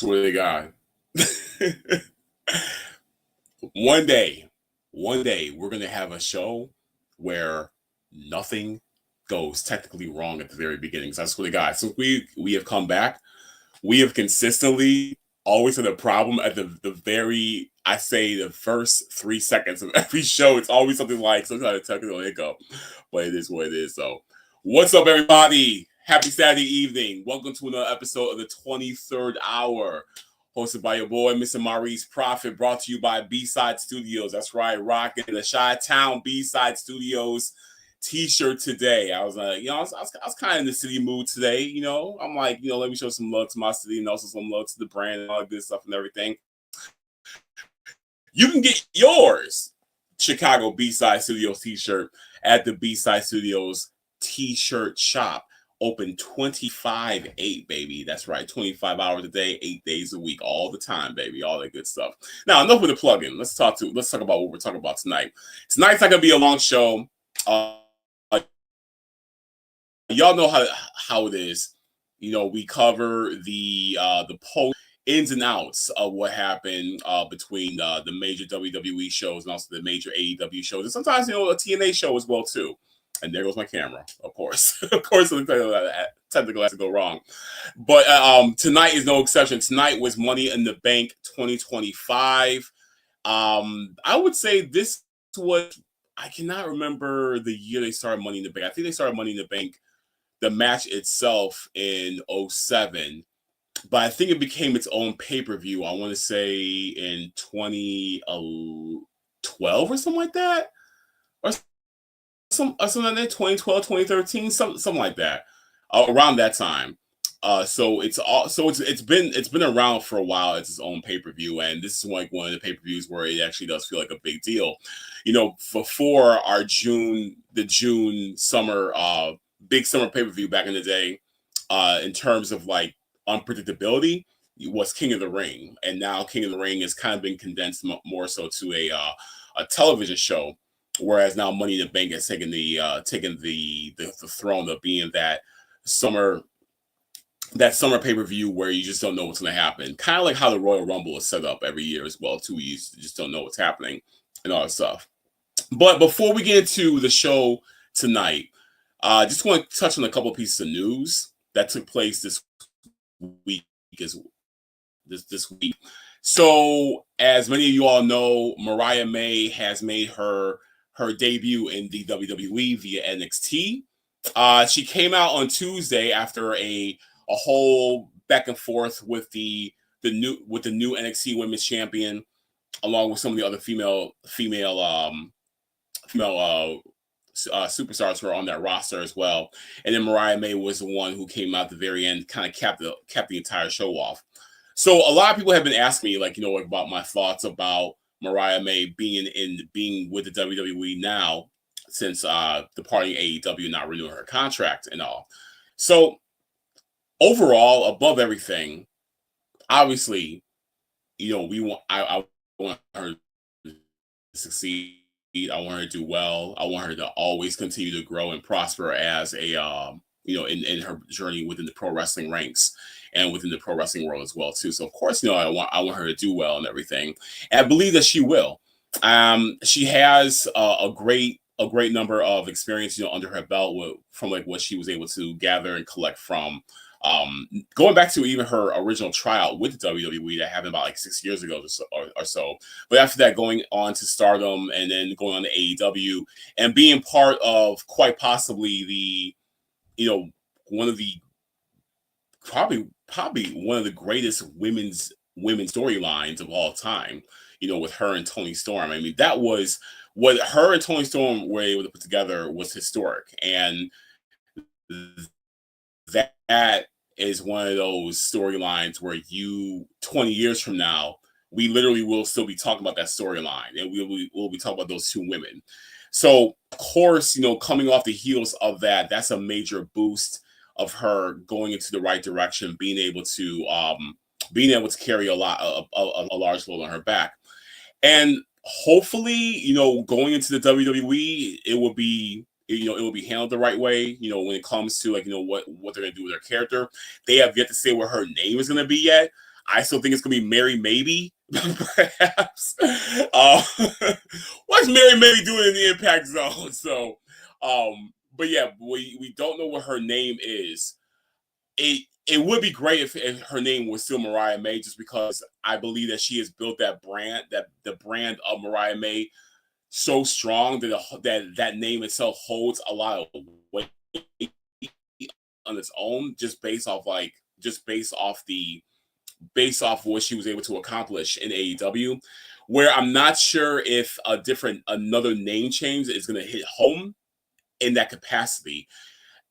Swear to God. one day, we're gonna have a show where nothing goes technically wrong at the very beginning. So I swear to God, since we have come back, we have consistently always had a problem at the very, I say, the first 3 seconds of every show. It's always something like some kind of technical hiccup, but it is what it is. So what's up, everybody? Happy Saturday evening. Welcome to another episode of the 23rd hour, hosted by your boy, Mr. Maurice Prophet, brought to you by B-Side Studios. That's right, rocking the Chi-Town B-Side Studios t-shirt today. I was like, I was kind of in the city mood today. I'm like, let me show some love to my city and also some love to the brand and all that good stuff and everything. You can get yours Chicago B-Side Studios t-shirt at the B-Side Studios t-shirt shop. Open 25/8, baby. That's right, 25 hours a day, 8 days a week, all the time, baby. All that good stuff. Now, enough with the plug-in. Let's talk about what we're talking about tonight. Tonight's not gonna be a long show. Y'all know how it is. We cover the post ins and outs of what happened between the major WWE shows and also the major AEW shows, and sometimes a TNA show as well too. And there goes my camera, of course. Of course, technical has to go wrong. But tonight is no exception. Tonight was Money in the Bank 2025. I would say this was, I cannot remember the year they started Money in the Bank. I think they started Money in the Bank, the match itself, in 2007. But I think it became its own pay-per-view, I want to say in 2012 or something like that. Or something like that, 2012, 2013, something like that, around that time. It's been around for a while. It's its own pay-per-view, and this is like one of the pay-per-views where it actually does feel like a big deal. Before our June summer big summer pay-per-view back in the day, in terms of like unpredictability, was King of the Ring, and now King of the Ring has kind of been condensed more so to a television show. Whereas now Money in the Bank has taken the throne of being that summer pay-per-view where you just don't know what's going to happen. Kind of like how the Royal Rumble is set up every year as well too. You just don't know what's happening and all that stuff. But before we get into the show tonight, I just want to touch on a couple of pieces of news that took place this week. This week. So, as many of you all know, Mariah May has made her debut in the WWE via NXT. She came out on Tuesday after a whole back and forth with the new NXT Women's Champion, along with some of the other female superstars who are on that roster as well. And then Mariah May was the one who came out at the very end, kind of capped the entire show off. So a lot of people have been asking me, about my thoughts about Mariah May being with the WWE now, since departing AEW, not renewing her contract and all. So overall, above everything, obviously, I want her to succeed. I want her to do well. I want her to always continue to grow and prosper as a in her journey within the pro wrestling ranks and within the pro wrestling world as well too. So of course, I want her to do well and everything, and I believe that she will. She has a great number of experience, under her belt from like what she was able to gather and collect from going back to even her original tryout with the WWE that happened about like 6 years ago or so. But after that, going on to Stardom and then going on to AEW and being part of quite possibly the one of the probably one of the greatest women's storylines of all time, with her and Toni Storm. I mean, that was what her and Toni Storm were able to put together was historic. And that is one of those storylines where 20 years from now, we literally will still be talking about that storyline, and we'll be talking about those two women. So, of course, coming off the heels of that, that's a major boost of her going into the right direction, being able to carry a large load on her back, and hopefully, going into the WWE, it will be handled the right way. When it comes to what they're gonna do with her character. They have yet to say what her name is gonna be yet. I still think it's gonna be Mary Maybe, perhaps. What's Mary Maybe doing in the Impact Zone? So, but yeah, we don't know what her name is. It would be great if her name was still Mariah May, just because I believe that she has built that brand, that the brand of Mariah May, so strong that that name itself holds a lot of weight on its own, just based off what she was able to accomplish in AEW. Where I'm not sure if another name change is going to hit home in that capacity.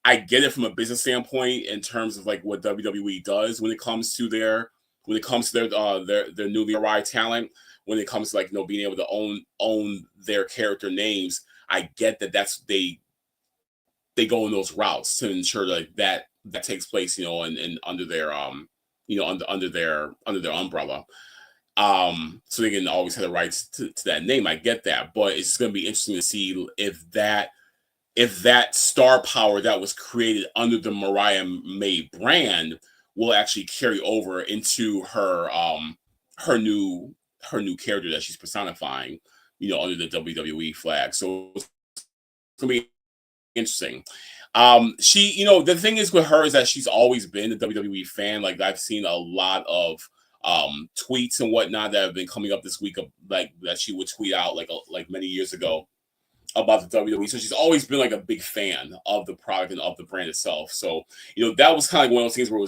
I get it from a business standpoint in terms of like what WWE does when it comes to their newly arrived talent, when it comes to like being able to own their character names. I get that they go in those routes to ensure that takes place, and under their under their umbrella. So they can always have the rights to that name. I get that, but it's going to be interesting to see if that star power that was created under the Mariah May brand will actually carry over into her new character that she's personifying, under the WWE flag. So it's gonna be interesting. She, the thing is with her is that she's always been a WWE fan. Like I've seen a lot of tweets and whatnot that have been coming up this week of like that she would tweet out like many years ago about the WWE. So she's always been like a big fan of the product and of the brand itself. So, that was kind of like one of those things where it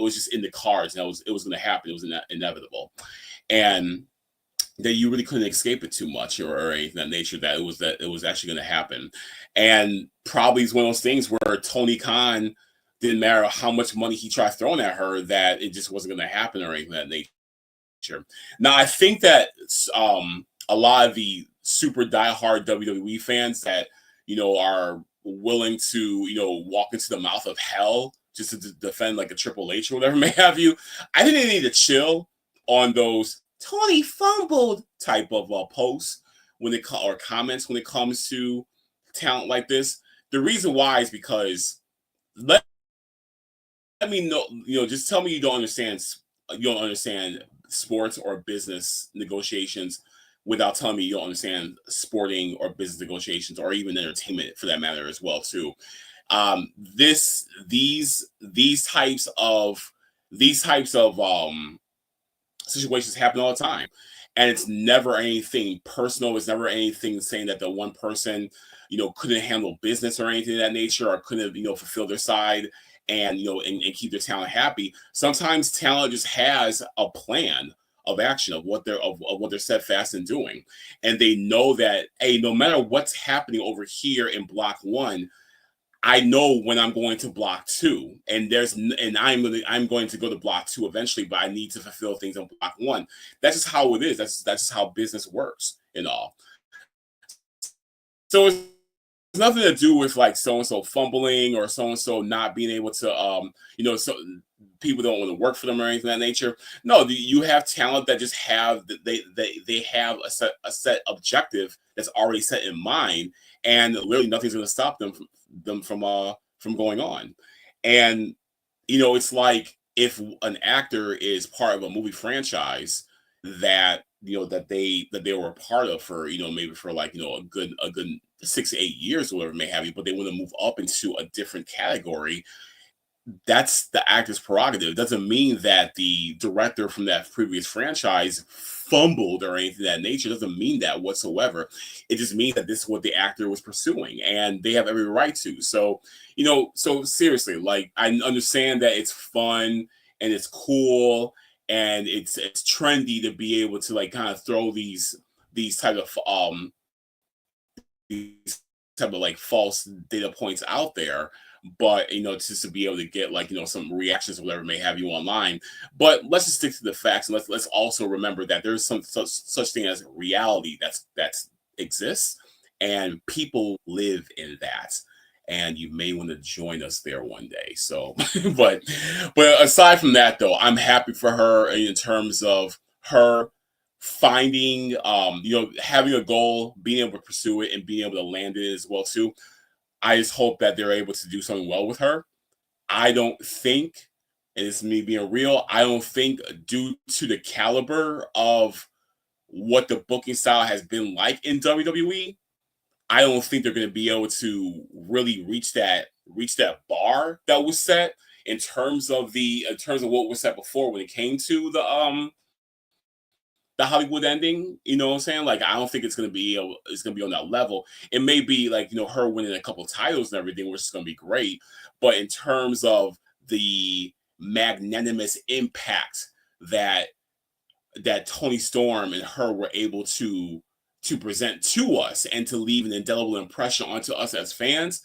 was just in the cards, and it was going to happen. It was inevitable. And that you really couldn't escape it too much or anything of that nature, that it was actually going to happen. And probably it's one of those things where Tony Khan didn't matter how much money he tried throwing at her, that it just wasn't going to happen or anything of that nature. Now, I think that a lot of the super diehard WWE fans that are willing to walk into the mouth of hell just to defend like a Triple H or whatever may have you, I think they need to chill on those Tony fumbled type of posts or comments when it comes to talent like this. The reason why is because let me know, just tell me you don't understand sports or business negotiations without telling me you don't understand sporting or business negotiations or even entertainment for that matter as well too. These types of situations happen all the time, and it's never anything personal. It's never anything saying that the one person couldn't handle business or anything of that nature, or couldn't fulfill their side and and keep their talent happy. Sometimes talent just has a plan of action of what they're steadfast in doing, and they know that, hey, no matter what's happening over here in block one, I know when I'm going to block two, and I'm going to go to block two eventually, but I need to fulfill things on block one. That's just how it is. That's just how business works and all. So it's nothing to do with like so and so fumbling or so and so not being able to so people don't want to work for them or anything of that nature. No, you have talent that just have they have a set objective that's already set in mind, and literally nothing's going to stop them from going on. And it's like if an actor is part of a movie franchise that that they were a part of for maybe for like a good 6 to 8 years or whatever may have you, but they want to move up into a different category. That's the actor's prerogative. It doesn't mean that the director from that previous franchise fumbled or anything of that nature. It doesn't mean that whatsoever. It just means that this is what the actor was pursuing, and they have every right to. So, so seriously, like I understand that it's fun and it's cool and it's trendy to be able to like kind of throw these type of like false data points out there, but just to be able to get like some reactions or whatever may have you online. But let's just stick to the facts, and let's also remember that there's some such thing as reality that's exists, and people live in that, and you may want to join us there one day. So but aside from that though, I'm happy for her in terms of her finding having a goal, being able to pursue it, and being able to land it as well too. I just hope that they're able to do something well with her. I don't think, and it's me being real, I don't think due to the caliber of what the booking style has been like in WWE, I don't think they're going to be able to really reach that bar that was set in terms of what was set before when it came to the Hollywood ending. You know what I'm saying? Like, I don't think it's gonna be on that level. It may be like, her winning a couple titles and everything, which is gonna be great. But in terms of the magnanimous impact that Tony Storm and her were able to present to us and to leave an indelible impression onto us as fans,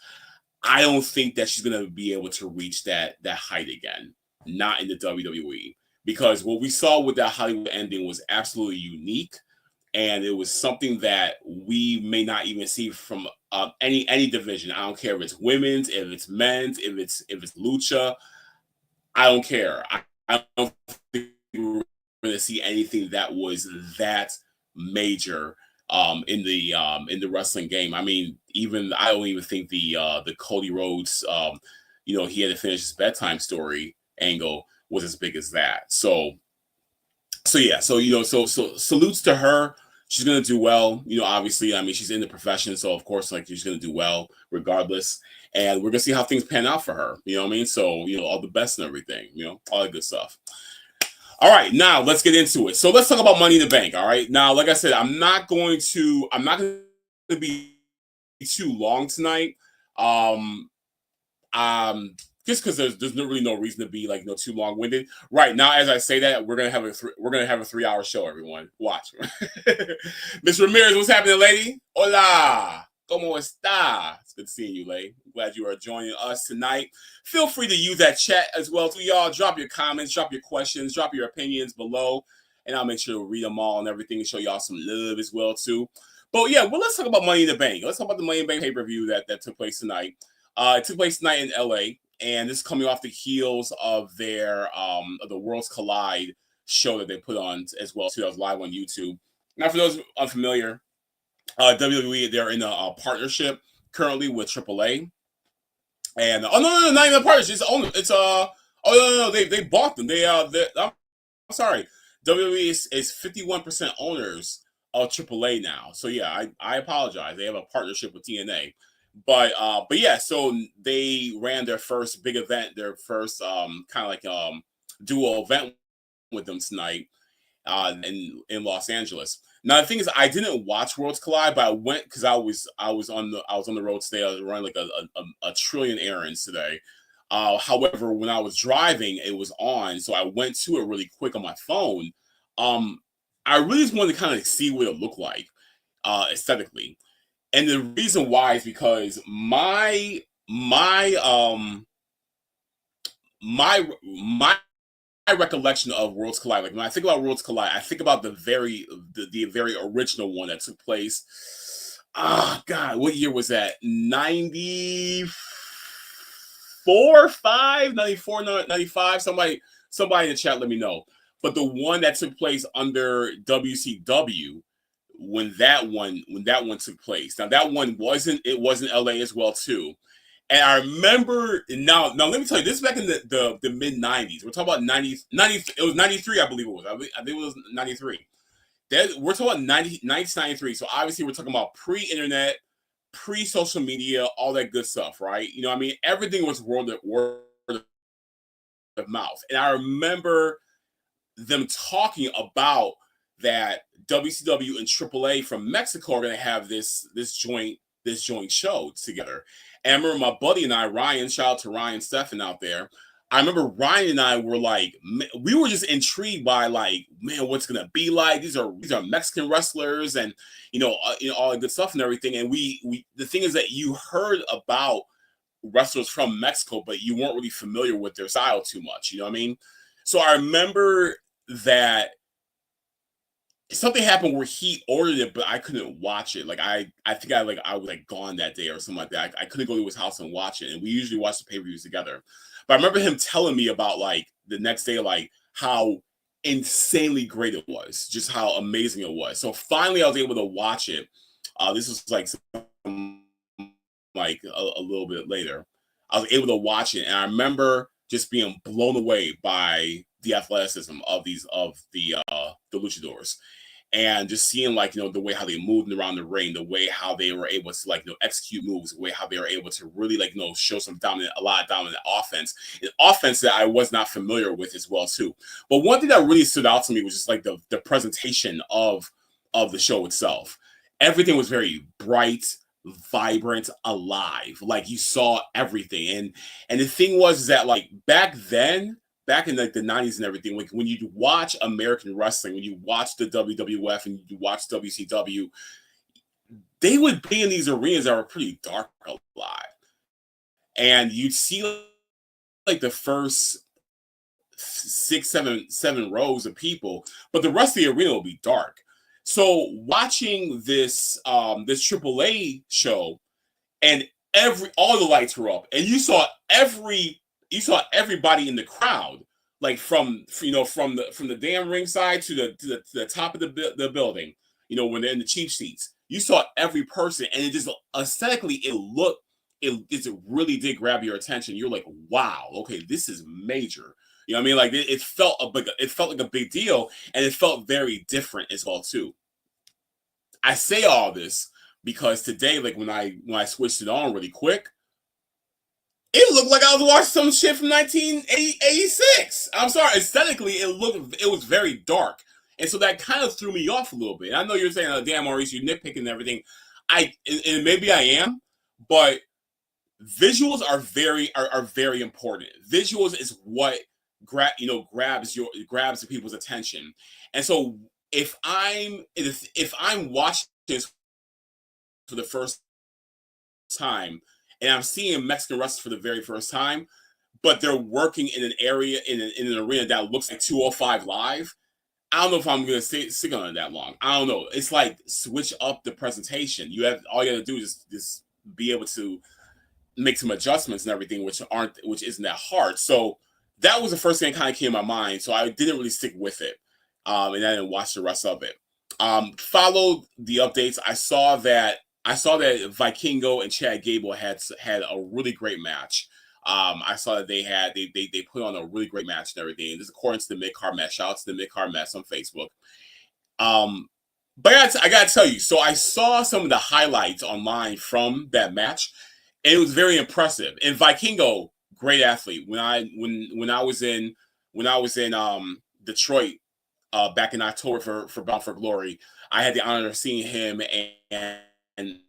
I don't think that she's gonna be able to reach that height again. Not in the WWE. Because what we saw with that Hollywood ending was absolutely unique, and it was something that we may not even see from any division. I don't care if it's women's, if it's men's, if it's lucha. I don't care. I don't think we're going to see anything that was that major in the wrestling game. I mean, I don't even think the Cody Rhodes he had to finish his bedtime story angle was as big as that. So yeah, so salutes to her. She's gonna do well. Obviously, I mean, she's in the profession, so of course, like, she's gonna do well regardless. And we're gonna see how things pan out for her. You know what I mean? So, all the best and everything. All that good stuff. All right, now let's get into it. So let's talk about Money in the Bank. All right, now, like I said, I'm not going to be too long tonight. Just because there's really no reason to be like too long winded. Right now, as I say that, we're gonna have a 3-hour show. Everyone, watch. Miss Ramirez, what's happening, lady? Hola, cómo está? It's good seeing you, lady. Glad you are joining us tonight. Feel free to use that chat as well, too, y'all. Drop your comments, drop your questions, drop your opinions below, and I'll make sure to read them all and everything and show y'all some love as well, too. But yeah, let's talk about Money in the Bank. Let's talk about the Money in the Bank pay-per-view that took place tonight. It took place tonight in LA. And this is coming off the heels of their of the Worlds Collide show that they put on as well too. That was live on YouTube. Now, for those unfamiliar, WWE, they're in a partnership currently with AAA. And no, not even a partnership. No, they bought them. I'm sorry, WWE is 51% owners of AAA now. So yeah, I apologize. They have a partnership with TNA. But yeah, so they ran their first big event, their first kind of like duo event with them tonight in Los Angeles. Now the thing is, I didn't watch Worlds Collide, but I went because I was on the road today. I was running like a trillion errands today. However, when I was driving, it was on, so I went to it really quick on my phone. I really just wanted to kind of see what it looked like aesthetically. And the reason why is because my recollection of Worlds Collide, like when I think about Worlds Collide, I think about the very original one that took place. God, what year was that? 94, 5, 94, 95. Somebody in the chat, let me know. But the one that took place under WCW, when that one took place. Now that one wasn't LA as well too. And I remember now let me tell you, this is back in the mid 90s. We're talking about 90, it was 93, I believe it was. I think it was 93. We're talking about 1993. So obviously we're talking about pre-internet, pre-social media, all that good stuff, right? I mean, everything was word of mouth. And I remember them talking about that WCW and AAA from Mexico are going to have this joint show together. And I remember my buddy and I, Ryan, shout out to Ryan Steffen out there. I remember Ryan and I were like, we were just intrigued by like, man, what's going to be like? These are Mexican wrestlers, and all the good stuff and everything. And we the thing is that you heard about wrestlers from Mexico, but you weren't really familiar with their style too much. You know what I mean? So I remember that something happened where he ordered it, but I couldn't watch it. Like I think I was like gone that day or something like that. I couldn't go to his house and watch it. And we usually watch the pay-per-views together. But I remember him telling me about like the next day, like how insanely great it was, just how amazing it was. So finally I was able to watch it. This was like a little bit later. I was able to watch it, and I remember just being blown away by the athleticism of the luchadors, and just seeing like the way how they moved around the ring, the way how they were able to like execute moves, the way how they were able to really like show a lot of dominant offense, an offense that I was not familiar with as well too. But one thing that really stood out to me was just like the presentation of the show itself. Everything was very bright, vibrant, alive. Like you saw everything, and the thing was that like back then, back in like the 90s and everything, like when you watch American wrestling, when you watch the WWF and you watch WCW, they would be in these arenas that were pretty dark alive, and you'd see like the first six, seven rows of people, but the rest of the arena will be dark. So watching this this AAA show, and all the lights were up, and you saw everybody in the crowd, like from the damn ringside to the top of the building, when they're in the cheap seats. You saw every person, and it just aesthetically it really did grab your attention. You're like, wow, okay, this is major. You know what I mean? Like it felt like a big deal, and it felt very different as well too. I say all this because today, like when I switched it on really quick, it looked like I was watching some shit from 1986. I'm sorry, aesthetically, it was very dark, and so that kind of threw me off a little bit. I know you're saying, oh, "Damn, Maurice, you nitpicking and everything." And maybe I am, but visuals are very important. Visuals is what grabs the people's attention. And so if I'm watching this for the first time and I'm seeing Mexican wrestlers for the very first time, but they're working in an area in an arena that looks like 205 Live, I don't know if I'm gonna stick on it that long. I don't know. It's like switch up the presentation. All you have to do is just be able to make some adjustments and everything, which isn't that hard. So that was the first thing that kind of came to my mind. So I didn't really stick with it, and I didn't watch the rest of it. Followed the updates. I saw that Vikingo and Chad Gable had a really great match. I saw that they put on a really great match and everything. And this is according to the mid-card match. Shout out to the mid-card match on Facebook. But I gotta tell you, so I saw some of the highlights online from that match, and it was very impressive. And Vikingo, great athlete. When I was in Detroit back in October for Bound for Glory, I had the honor of seeing him and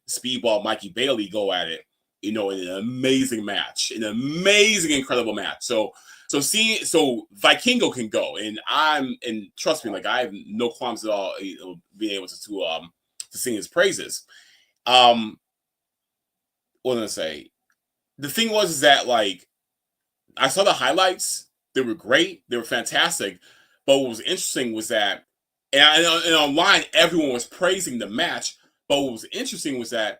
Speedball Mikey Bailey go at it, in an amazing match, incredible match. So Vikingo can go, and trust me, like I have no qualms at all, being able to sing his praises. What did I say? The thing was that like I saw the highlights; they were great, they were fantastic. But what was interesting was that, and online everyone was praising the match. But what was interesting was that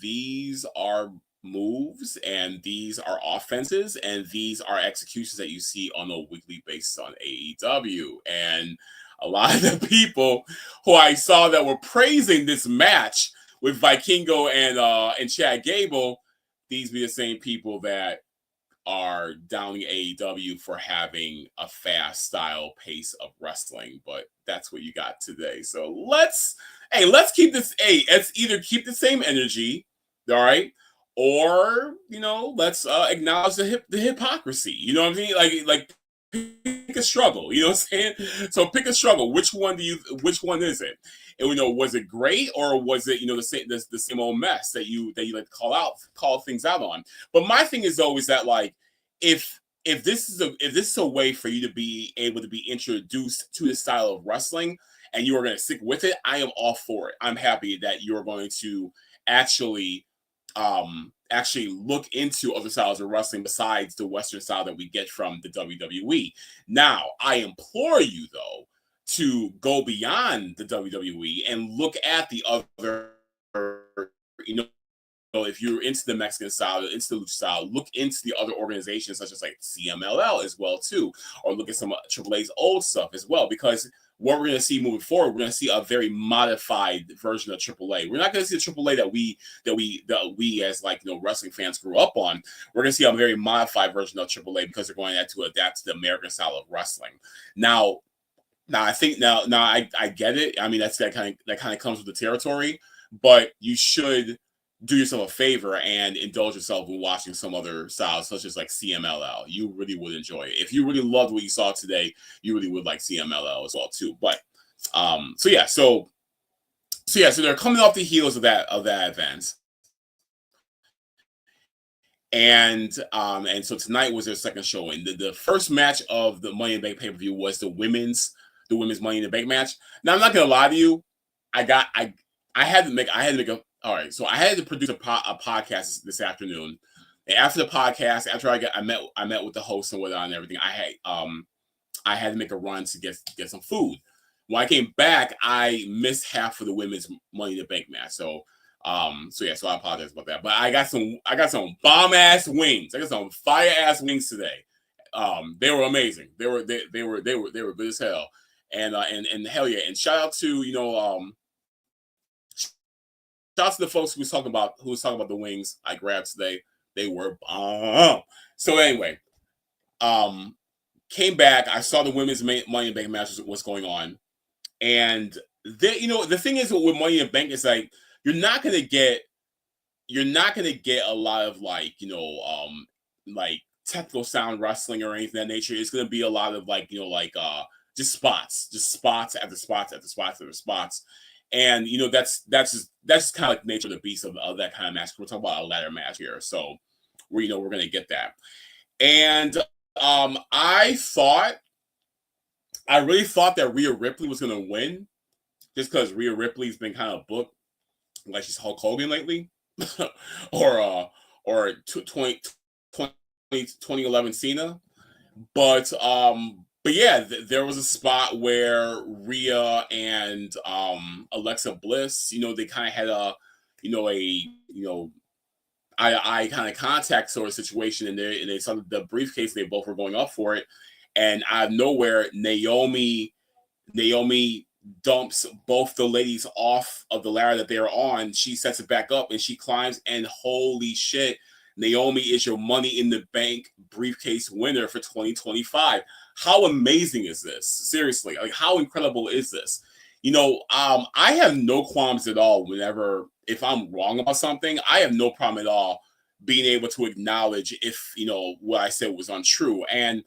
these are moves and these are offenses and these are executions that you see on a weekly basis on AEW. And a lot of the people who I saw that were praising this match with Vikingo and Chad Gable, these be the same people that are downing AEW for having a fast style pace of wrestling. But that's what you got today. So let's keep this. Let's either keep the same energy, all right, or let's acknowledge the hypocrisy. You know what I mean? Like pick a struggle. You know what I'm saying? So pick a struggle. Which one is it? And was it great, or was it the same old mess that you like to call things out on? But my thing is though is that like if this is a way for you to be able to be introduced to the style of wrestling and you are going to stick with it, I am all for it. I'm happy that you're going to actually look into other styles of wrestling besides the Western style that we get from the WWE. Now, I implore you though to go beyond the WWE and look at the other, if you're into the Mexican style, into the lucha style, look into the other organizations such as like CMLL as well too, or look at some of AAA's old stuff as well, because what we're going to see moving forward, we're going to see a very modified version of AAA. We're not going to see the AAA that we as like wrestling fans grew up on. We're going to see a very modified version of AAA because they're going to have to adapt to the American style of wrestling. Now I think I get it. I mean, that kind of comes with the territory, but you should do yourself a favor and indulge yourself in watching some other styles, such as like CMLL. You really would enjoy it. If you really loved what you saw today, you really would like CMLL as well too. But so they're coming off the heels of that event. And so tonight was their second showing. The first match of the Money in the Bank pay-per-view was the women's Money in the Bank match. Now I'm not gonna lie to you, I had to make all right. So I had to produce a podcast this afternoon. And after the podcast, after I met with the host and whatnot and everything, I had to make a run to get some food. When I came back, I missed half of the women's Money in the Bank match. So I apologize about that. But I got some bomb ass wings. I got some fire ass wings today. They were amazing. They were good as hell. And hell yeah. And shout out to shout out to the folks who was talking about the wings I grabbed today. They were bomb. So anyway, came back. I saw the women's Money in the Bank match. What's going on? And the thing is with Money in the Bank is like you're not gonna get a lot of like technical sound wrestling or anything of that nature. It's gonna be a lot of just spots after spots after spots after spots. And that's just kind of like nature of the beast of that kind of match. We're talking about a ladder match here, so we're gonna get that. And I really thought that Rhea Ripley was gonna win, just because Rhea Ripley's been kind of booked like she's Hulk Hogan lately, or 2011 Cena, but yeah, there was a spot where Rhea and Alexa Bliss, they kind of had eye kind of contact sort of situation, and they saw the briefcase. They both were going up for it, and out of nowhere, Naomi dumps both the ladies off of the ladder that they're on. She sets it back up and she climbs, and holy shit, Naomi is your Money in the Bank briefcase winner for 2025. How amazing is this? Seriously, like how incredible is this? I have no qualms at all if I'm wrong about something. I have no problem at all being able to acknowledge if what I said was untrue. And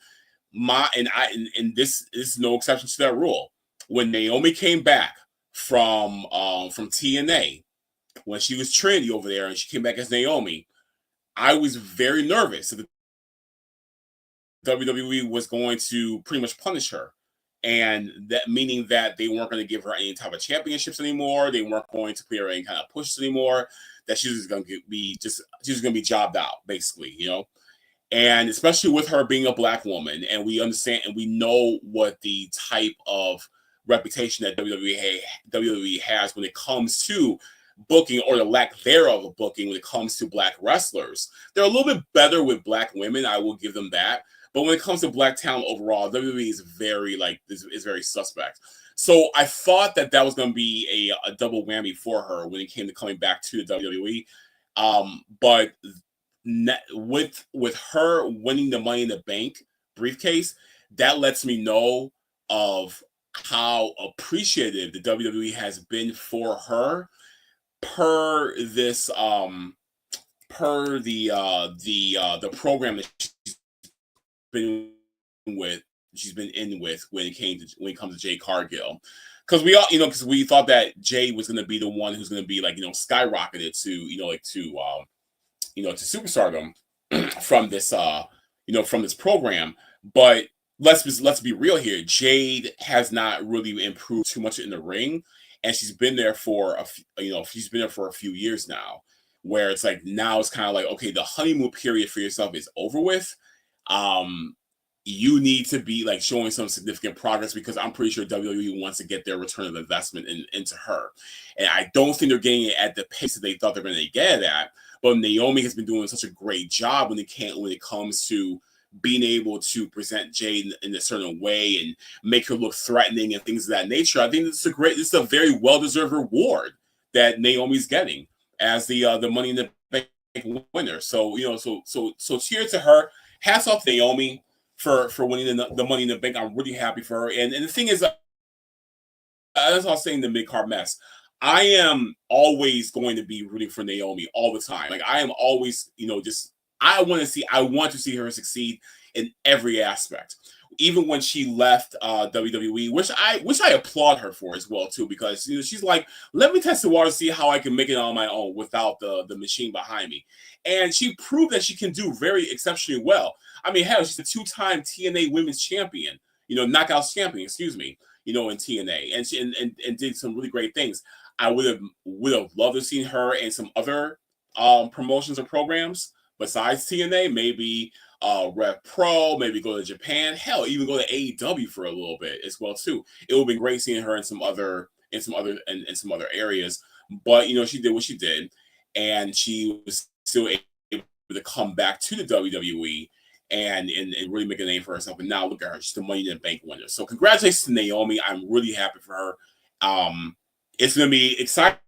this is no exception to that rule. When Naomi came back from TNA, when she was trendy over there and she came back as Naomi, I was very nervous that the WWE was going to pretty much punish her, and that meaning that they weren't going to give her any type of championships anymore. They weren't going to put her any kind of pushes anymore. That she was going to be jobbed out, basically, And especially with her being a black woman, and we understand and we know what the type of reputation that WWE has when it comes to booking, or the lack thereof of booking, when it comes to black wrestlers. They're a little bit better with black women, I will give them that. But when it comes to black talent overall, WWE is very suspect. So I thought that was going to be a double whammy for her when it came to coming back to the WWE. But with her winning the Money in the Bank briefcase, that lets me know of how appreciative the WWE has been for her, per the program that she's been in with when it comes to Jade Cargill. Because we thought that Jade was going to be the one who's going to be skyrocketed to superstardom from this program. But let's be real here. Jade has not really improved too much in the ring, and she's been there for a few years now, where it's like now it's kind of like, okay, the honeymoon period for yourself is over with. You need to be showing some significant progress, because I'm pretty sure WWE wants to get their return of investment into her. And I don't think they're getting it at the pace that they thought they're going to get it at. but Naomi has been doing such a great job when it comes to being able to present Jade in a certain way and make her look threatening and things of that nature. I think this is a very well-deserved reward that Naomi's getting as the Money in the Bank winner. So so cheers to her. Hats off to Naomi for winning the Money in the Bank. I'm really happy for her. And the thing is, as I was saying, the mid-card mess, I am always going to be rooting for Naomi all the time. Like I am always, I want to see her succeed in every aspect. Even when she left WWE, which I applaud her for as well too, because she's like, let me test the water, see how I can make it on my own without the machine behind me, and she proved that she can do very exceptionally well. I mean, hell, she's a 2-time TNA Women's Champion, Knockouts Champion, excuse me, in TNA, and she and did some really great things. I would have loved to see her in some other promotions or programs besides TNA, maybe Rev Pro, maybe go to Japan, hell, even go to AEW for a little bit as well too. It would have been great seeing her in some other areas. But she did what she did, and she was still able to come back to the WWE and really make a name for herself. And now look at her, she's the Money in the Bank winner. So congratulations to Naomi. I'm really happy for her. It's gonna be exciting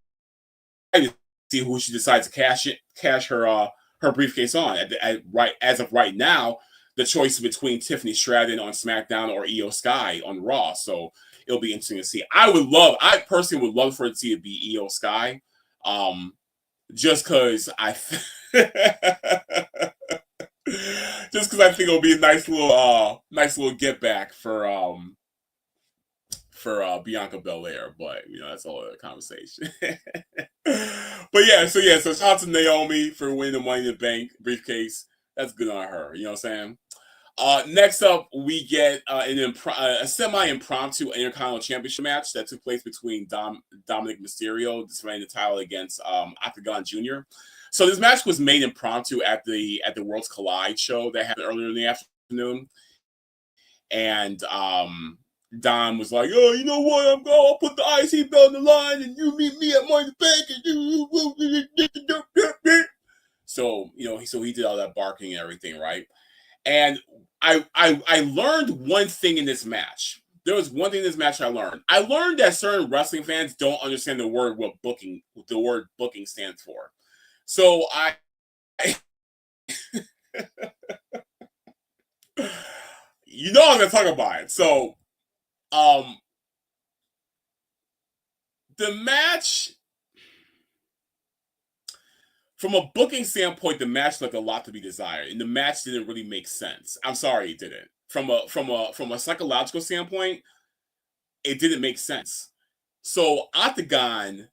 to see who she decides to cash her briefcase on. As of right now, the choice is between Tiffany Stratton on SmackDown or Io Sky on Raw. So it'll be interesting to see. I personally would love for it to be Io Sky, just because I think it'll be a nice little get back for Bianca Belair, but that's a whole other conversation. But so shout out to Naomi for winning the Money in the Bank briefcase. That's good on her. You know what I'm saying? Next up, we get a semi-impromptu Intercontinental Championship match that took place between Dominic Mysterio defending the title against Octagon Jr. So this match was made impromptu at the Worlds Collide show that happened earlier in the afternoon, and Dom was like, "Oh, you know what? I'll put the IC belt on the line, and you meet me at Money in the Bank." So so he did all that barking and everything, right? And I learned one thing in this match. There was one thing in this match I learned. I learned that certain wrestling fans don't understand the word booking stands for. So I'm gonna talk about it. So the match, from a booking standpoint, the match left a lot to be desired, and the match didn't really make sense. I'm sorry, it didn't. From a psychological standpoint, it didn't make sense. So Octagon,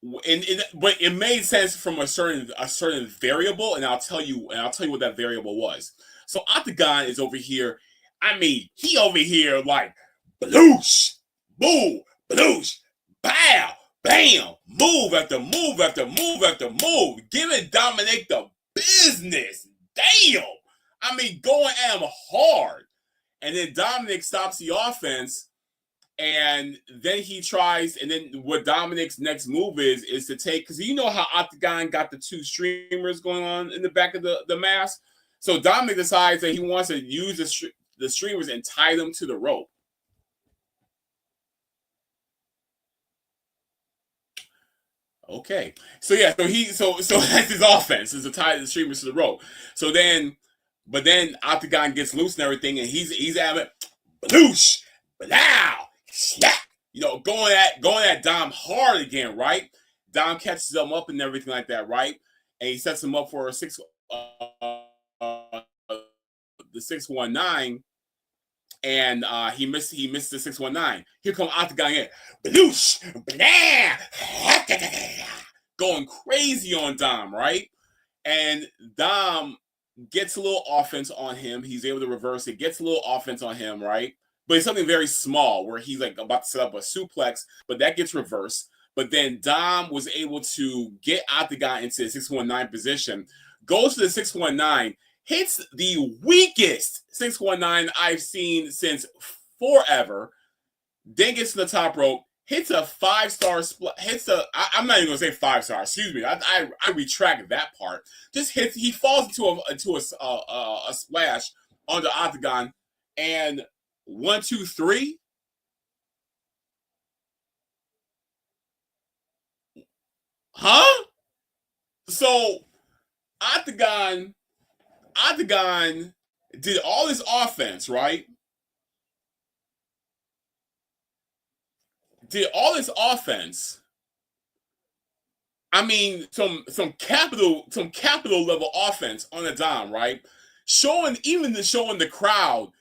but it made sense from a certain variable, and I'll tell you what that variable was. So Octagon is over here. I mean, he over here like bloosh, boo, bloosh, bow, bam, move after move after move after move, giving Dominic the business. Damn, I mean, going at him hard, and then Dominic stops the offense. And then he tries, and then what Dominic's next move is to take, because you know how Octagon got the 2 streamers going on in the back of the mask. So Dominic decides that he wants to use the streamers and tie them to the rope. Okay, so that's his offense, is to tie the streamers to the rope. But then Octagon gets loose and everything, and he's at it, bloosh, now. Going at Dom hard again, right? Dom catches him up and everything like that, right? And he sets him up for the 619, and he missed the 619. Here comes Octagon again, bloosh, going crazy on Dom, right? And Dom gets a little offense on him. He's able to reverse it, gets a little offense on him, right? But it's something very small where he's like about to set up a suplex, but that gets reversed. But then Dom was able to get Octagon into the 619 position, goes to the 619, hits the weakest 619 I've seen since forever, then gets to the top rope, hits a 5-star split. I'm not even gonna say 5-star. Excuse me. I retract that part. Just hits. He falls into a splash on the octagon, and 1, 2, 3. Huh? So Octagon did all this offense, right? Did all this offense. I mean, some capital level offense on a dime, right? Showing the crowd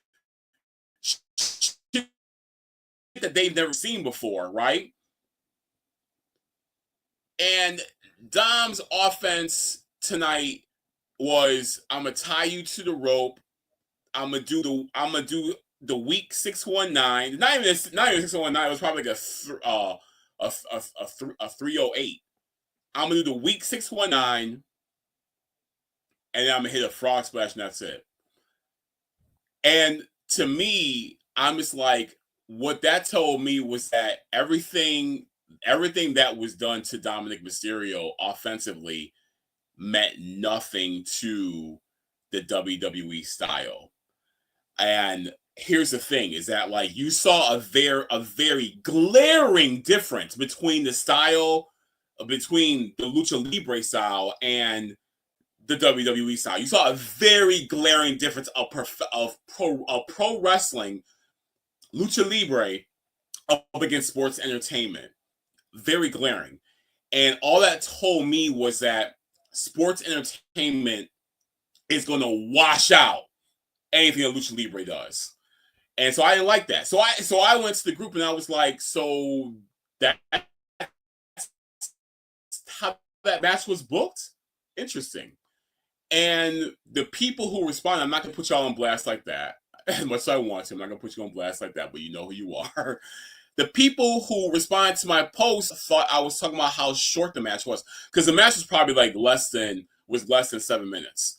that they've never seen before, right? And Dom's offense tonight was, I'm gonna tie you to the rope. I'm gonna do the weak 619. Not even 619. It was probably like a 308. I'm gonna do the weak 619, and then I'm gonna hit a frog splash, and that's it. And to me, I'm just like, what that told me was that everything that was done to Dominic Mysterio offensively meant nothing to the WWE style. And here's the thing: is that like you saw a very glaring difference between the style, between the Lucha Libre style and the WWE style. You saw a very glaring difference of pro wrestling, Lucha Libre, up against sports entertainment. Very glaring. And all that told me was that sports entertainment is going to wash out anything that Lucha Libre does. And so I didn't like that. So I went to the group and I was like, so that's how that match was booked? Interesting. And the people who responded, I'm not going to put y'all on blast like that. As much as I want to, I'm not going to put you on blast like that, but you know who you are. The people who responded to my post thought I was talking about how short the match was, because the match was probably like less than 7 minutes.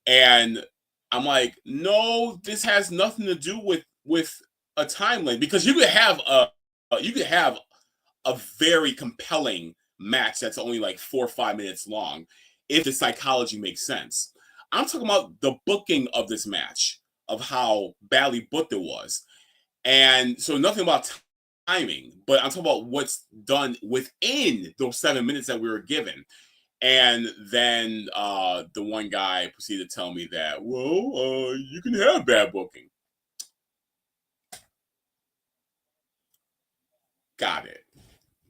And I'm like, no, this has nothing to do with a time limit, because you could have a very compelling match that's only like 4 or 5 minutes long if the psychology makes sense. I'm talking about the booking of this match, of how badly booked it was. And so nothing about timing, but I'm talking about what's done within those 7 minutes that we were given. And then the one guy proceeded to tell me that, well, you can have bad booking. Got it.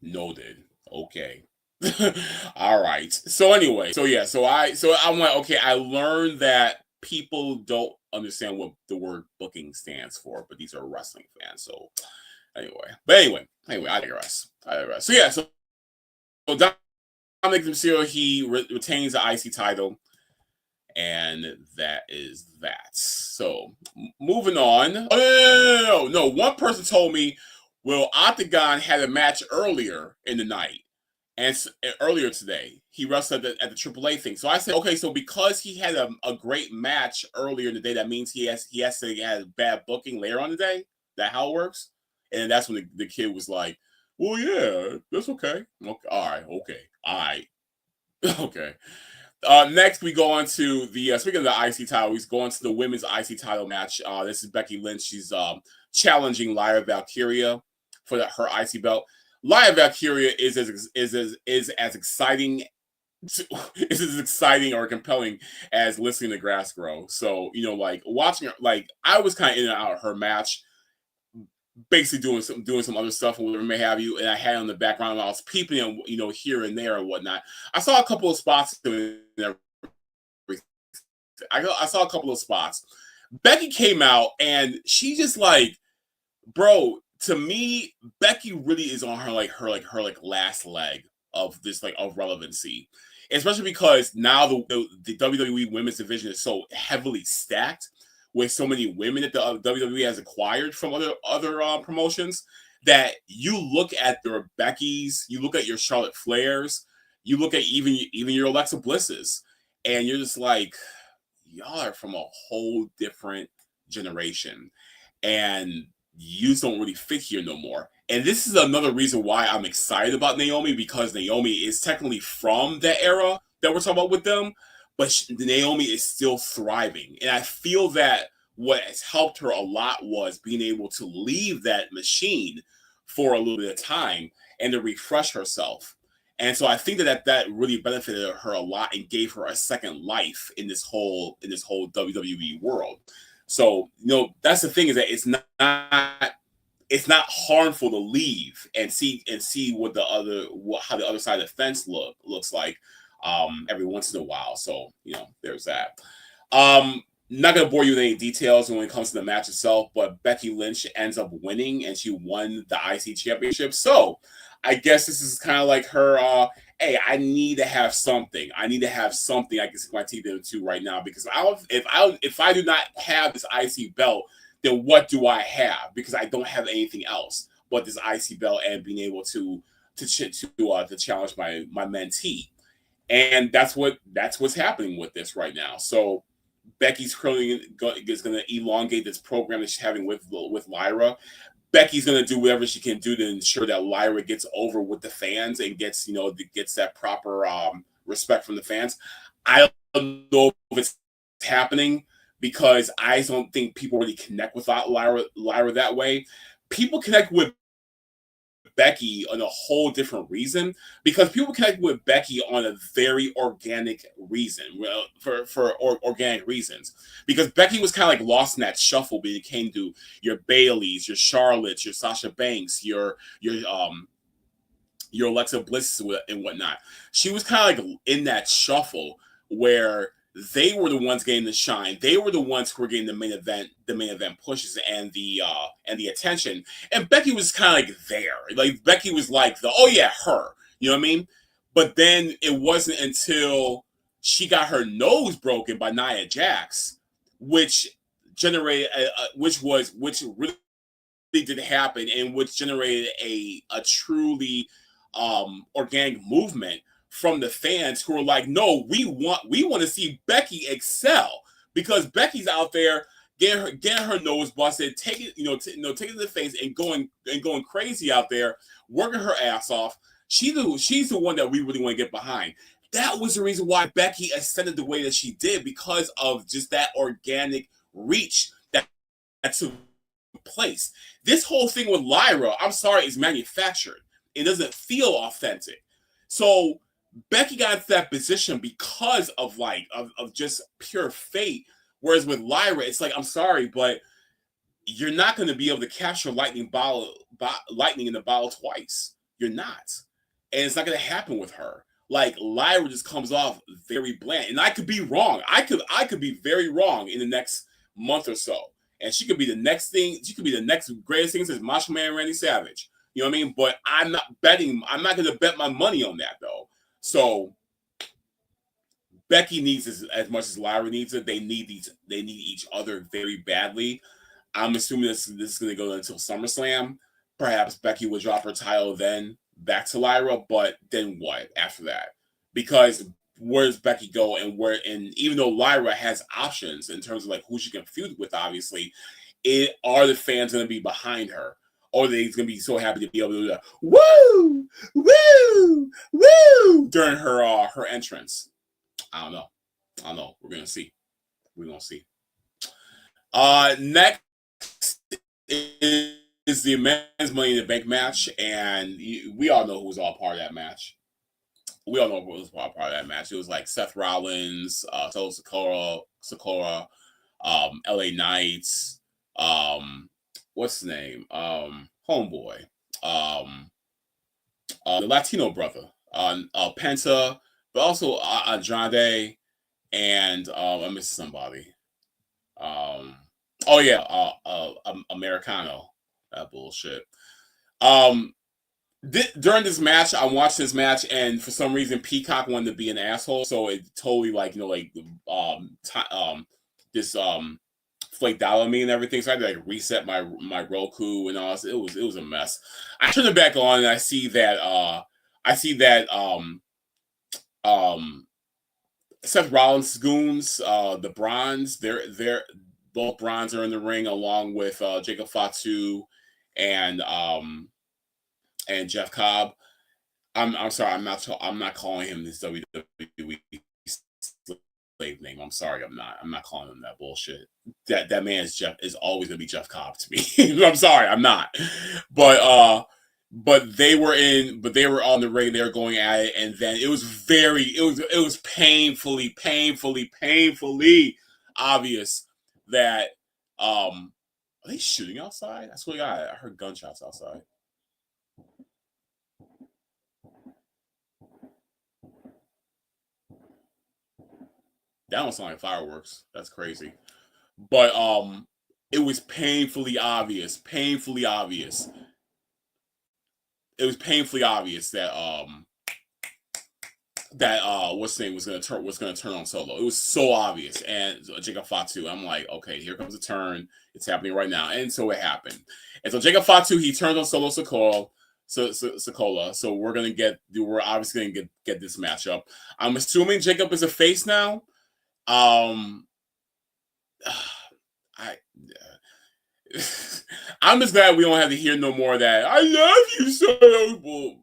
Noted. Okay. All right. So anyway, so I'm like, okay, I learned that people don't understand what the word booking stands for, but these are wrestling fans. So anyway, I digress. So yeah, so Dominic Mysterio, he retains the IC title, and that is that. So moving on. Oh, no. One person told me, well, Octagon had a match earlier in the night. And earlier today, he wrestled at the AAA thing. So I said, okay, so because he had a great match earlier in the day, that means he has to have bad booking later on the day. That how it works? And that's when the kid was like, well, yeah, that's okay. Okay, all right, okay, all right, okay. Next, we go on to the speaking of the IC title, we go on to the women's IC title match. This is Becky Lynch. She's challenging Lyra Valkyria for her IC belt. Lyra Valkyria is as exciting is as exciting or compelling as listening to grass grow. So, like watching her, like I was kind of in and out of her match, basically doing some other stuff or whatever may have you, and I had on the background, I was peeping and here and there and whatnot. I saw a couple of spots I saw a couple of spots. Becky came out and she just like, bro, to me, Becky really is on her last leg of this of relevancy. Especially because now the WWE women's division is so heavily stacked with so many women that the WWE has acquired from other promotions, that you look at the Beckys, you look at your Charlotte Flairs, you look at even your Alexa Blisses, and you're just like, y'all are from a whole different generation. And you just don't really fit here no more. And this is another reason why I'm excited about Naomi, because Naomi is technically from that era that we're talking about with them, but Naomi is still thriving. And I feel that what has helped her a lot was being able to leave that machine for a little bit of time and to refresh herself. And so I think that really benefited her a lot and gave her a second life in this whole WWE world. So, that's the thing, is that it's not harmful to leave and see how the other side of the fence looks like every once in a while. So, there's that. Not gonna bore you with any details when it comes to the match itself, but Becky Lynch ends up winning and she won the IC championship. So I guess this is kind of like her hey, I need to have something. I need to have something I can sink my teeth into right now, because if I do not have this IC belt, then what do I have? Because I don't have anything else but this IC belt and being able to challenge my mentee. And that's what's happening with this right now. So Becky's currently is going to elongate this program that she's having with Lyra. Becky's going to do whatever she can do to ensure that Lyra gets over with the fans and gets that proper respect from the fans. I don't know if it's happening, because I don't think people really connect with Lyra that way. People connect with Becky on a whole different reason, because people connect with Becky on a very organic reason, for organic reasons, because Becky was kind of like lost in that shuffle when it came to your Baileys, your Charlottes, your Sasha Banks, your Alexa Bliss and whatnot. She was kind of like in that shuffle where they were the ones getting the shine. They were the ones who were getting the main event pushes and the attention. And Becky was kind of like there. Like Becky was like her. You know what I mean? But then it wasn't until she got her nose broken by Nia Jax, which generated which really did happen, and which generated a truly organic movement from the fans who are like, no, we want to see Becky excel, because Becky's out there getting her nose busted, taking it to the face and going crazy out there, working her ass off. She's the one that we really want to get behind. That was the reason why Becky ascended the way that she did, because of just that organic reach that took place. This whole thing with Lyra, I'm sorry, is manufactured. It doesn't feel authentic. So Becky got into that position because of just pure fate. Whereas with Lyra, it's like, I'm sorry, but you're not going to be able to capture lightning in the bottle twice. You're not. And it's not going to happen with her. Like, Lyra just comes off very bland. And I could be wrong. I could be very wrong in the next month or so. And she could be the next thing. She could be the next greatest thing since Macho Man Randy Savage. You know what I mean? But I'm not going to bet my money on that, though. So Becky needs as much as Lyra needs it. They need each other very badly. I'm assuming this is going to go until SummerSlam. Perhaps Becky will drop her title then back to Lyra, but then what after that? Because where does Becky go, and even though Lyra has options in terms of like who she can feud with, obviously, are the fans going to be behind her? Or they're going to be so happy to be able to do that, woo, woo, woo, during her entrance. I don't know. We're going to see. Next is the men's Money in the Bank match, and we all know who was all part of that match. It was like Seth Rollins, Solo Sikoa, LA Knights, what's his name? Homeboy. The Latino brother. Penta, but also Andrade, and I'm missing somebody. Americano. That bullshit. During this match, I watched this match, and for some reason, Peacock wanted to be an asshole, so it totally this flaked out on me and everything. So I had to reset my Roku and all. It was a mess. I turn it back on, and I see that Seth Rollins' goons, the Bronze, they're both Bronze are in the ring along with Jacob Fatu and Jeff Cobb. I'm sorry, I'm not calling him this WWE slave name. I'm sorry, I'm not calling him that bullshit. That man is always gonna be Jeff Cobb to me. I'm sorry, I'm not. But they were on the ring, they were going at it, and then it was painfully obvious that are they shooting outside? I swear to God, I heard gunshots outside. That don't sound like fireworks. That's crazy. But it was painfully obvious. It was painfully obvious that what's name was gonna turn on Solo. It was so obvious. And Jacob Fatu, I'm like, okay, here comes the turn. It's happening right now. And so it happened. And so Jacob Fatu, he turned on Solo Sikoa. So we're obviously gonna get this matchup. I'm assuming Jacob is a face now. I'm just glad we don't have to hear no more of that. I love you so.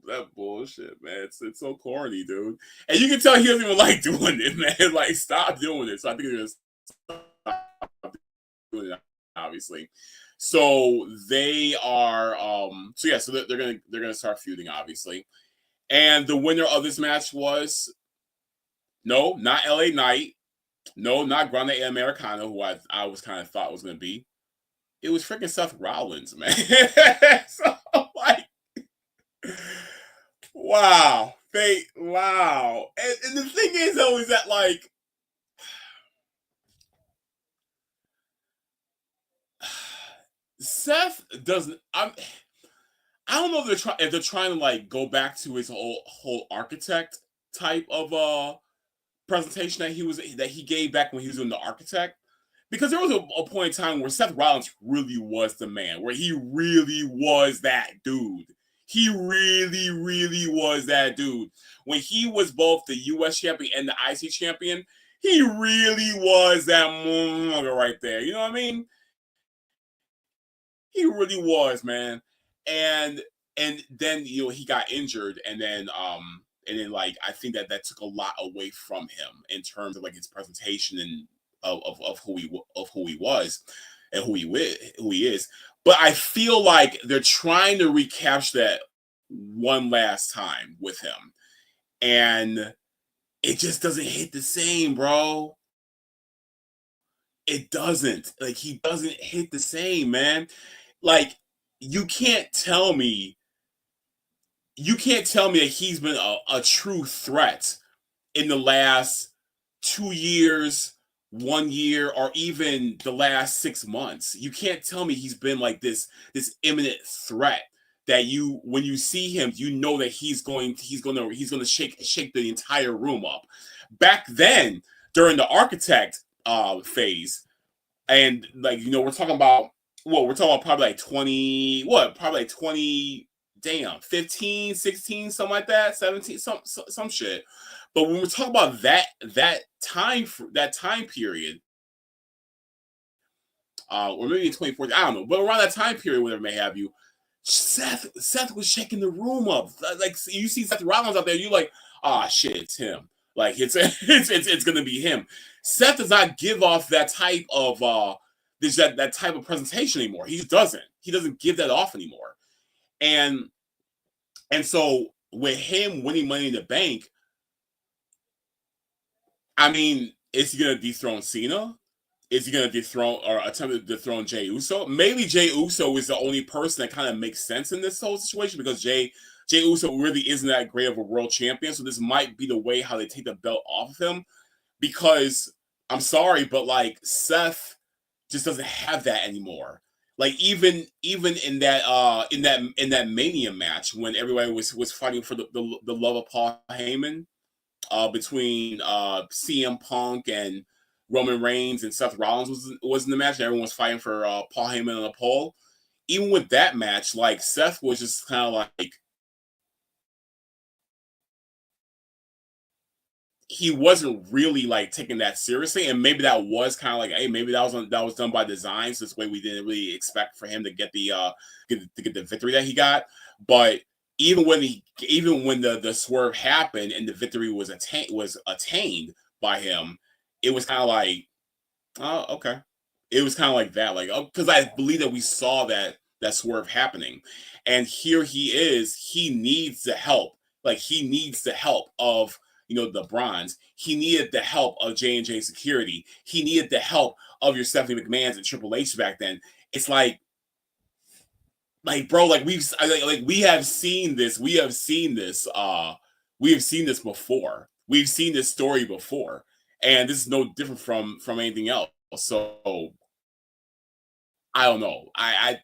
That bullshit, man. It's so corny, dude. And you can tell he doesn't even like doing it, man. Like, stop doing it. So I think they're gonna stop doing it, obviously. So they are. So they're gonna start feuding, obviously. And the winner of this match was not LA Knight. No, not Grande Americano, who I was kind of thought was going to be. It was freaking Seth Rollins, man. So, like, wow. Wow. And the thing is, though, is that, like, Seth doesn't. I don't know if they're trying to, like, go back to his whole architect type of presentation that he gave back when he was doing the architect, because there was a point in time where Seth Rollins really was the man, where he really was that dude. He really was that dude. When he was both the US champion and the IC champion, he really was that motherfucker right there. You know what I mean? He really was, man. And then he got injured, and then like I think that took a lot away from him in terms of like his presentation and of who he was and who he is. But I feel like they're trying to recapture that one last time with him, and it just doesn't hit the same, bro. It doesn't. Like, he doesn't hit the same, man. Like, you can't tell me that he's been a true threat in the last 2 years, 1 year, or even the last 6 months. You can't tell me he's been like this imminent threat that when you see him, you know that he's going to shake the entire room up. Back then, during the architect phase, and like we're talking about probably like 20, damn, 15, 16, something like that, 17, some shit. But when we're talking about that time period, or maybe 2014, I don't know, but around that time period, whatever may have you, Seth was shaking the room up. Like, you see Seth Rollins out there, you're like, ah, shit, it's him. Like, it's gonna be him. Seth does not give off that type of that type of presentation anymore. He doesn't. He doesn't give that off anymore. And so with him winning Money in the Bank, I mean, is he gonna dethrone Cena? Is he gonna dethrone or attempt to dethrone Jey Uso? Maybe Jey Uso is the only person that kind of makes sense in this whole situation, because Jey Uso really isn't that great of a world champion. So this might be the way how they take the belt off of him. Because I'm sorry, but like, Seth just doesn't have that anymore. Like, even in that Mania match when everybody was fighting for the love of Paul Heyman, between CM Punk and Roman Reigns, and Seth Rollins was in the match, and everyone was fighting for Paul Heyman on the pole. Even with that match, like, Seth was just kind of like, he wasn't really like taking that seriously, and maybe that was kind of like, hey, maybe that was done by design. So this way, we didn't really expect for him to get the get the victory that he got. But even when the swerve happened and the victory was attained by him, it was kind of like, oh, okay. It was kind of like that, like, oh, because I believe that we saw that swerve happening, and here he is. He needs the help. Like he needs the help of the bronze. He needed the help of J&J Security. He needed the help of your Stephanie McMahon's and Triple H back then. It's like bro, like we have seen this. We have seen this. We have seen this before. We've seen this story before, and this is no different from anything else. So I don't know. I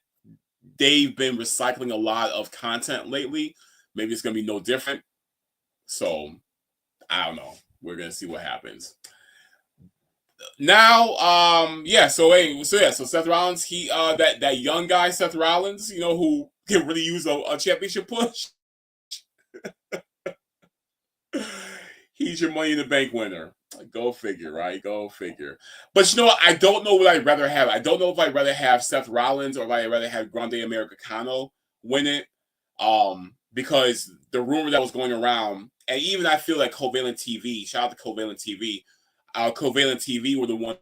they've been recycling a lot of content lately. Maybe it's gonna be no different. So I don't know. We're gonna see what happens. Now, yeah. So Seth Rollins, he that young guy Seth Rollins, who can really use a championship push. He's your Money in the Bank winner. Go figure, right? Go figure. But you know what? I don't know what I'd rather have. I don't know if I'd rather have Seth Rollins or if I'd rather have Grande Americano win it. Because the rumor that was going around, and even I feel like Covalent TV, shout out to Covalent TV, Covalent TV were the ones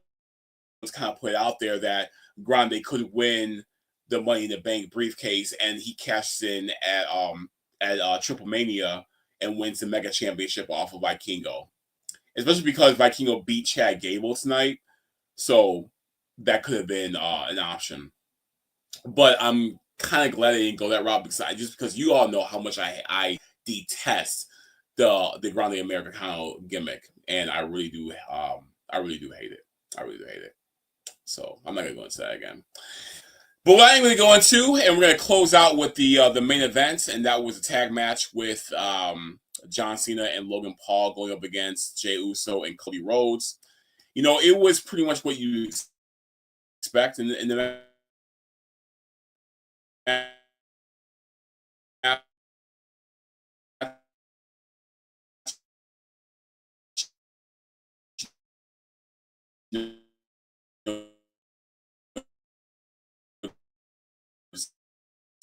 kind of put out there that Grande could win the Money in the Bank briefcase, and he cashes in at Triple Mania and wins the Mega Championship off of Vikingo. Especially because Vikingo beat Chad Gable tonight, so that could have been an option. But I'm kind of glad they didn't go that route because you all know how much I detest the Grande Americano gimmick, and I really do hate it. I really do hate it. So I'm not gonna go into that again. But what I'm going to go into, and we're going to close out with the main event, and that was a tag match with John Cena and Logan Paul going up against Jey Uso and Cody Rhodes. It was pretty much what you expect in the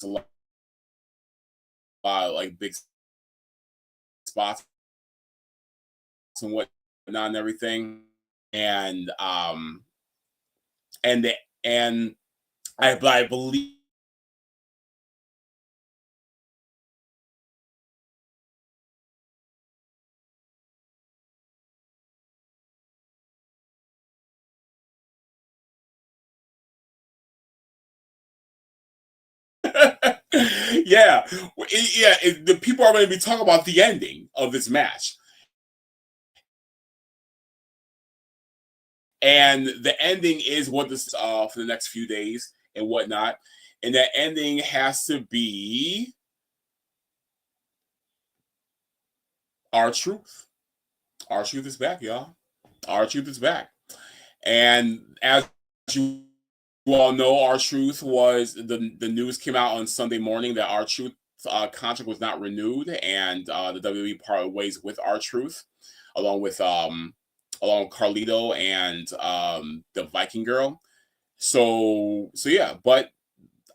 a lot like big spots and whatnot and everything, and I believe. Yeah, the people are going to be talking about the ending of this match, and the ending is what this for the next few days and whatnot, and that ending has to be R-Truth. R-Truth is back, y'all. R-Truth is back, and as you all know, R-Truth was the news came out on Sunday morning that R-Truth contract was not renewed, and the WWE parted ways with R-Truth, along with Carlito and the Viking Girl. So yeah, but